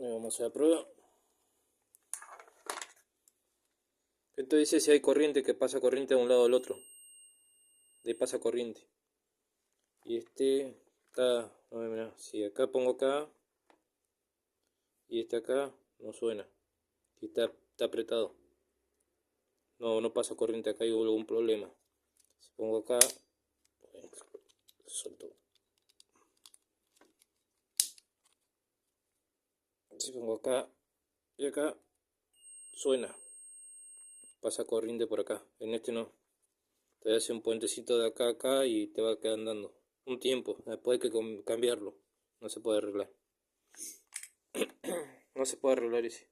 Vamos a la prueba. Esto dice si hay corriente, que pasa corriente de un lado al otro. De pasa corriente. Y este está, no, mira, si acá pongo acá y este acá no suena. Y está apretado. No pasa corriente acá, hay algún problema. Si pongo acá, suelto. Si pongo acá y acá, suena. Pasa corriente por acá. En este no. Te voy a hacer un puentecito de acá a acá y te va a quedar andando. Un tiempo, después hay que cambiarlo. No se puede arreglar. No se puede arreglar ese.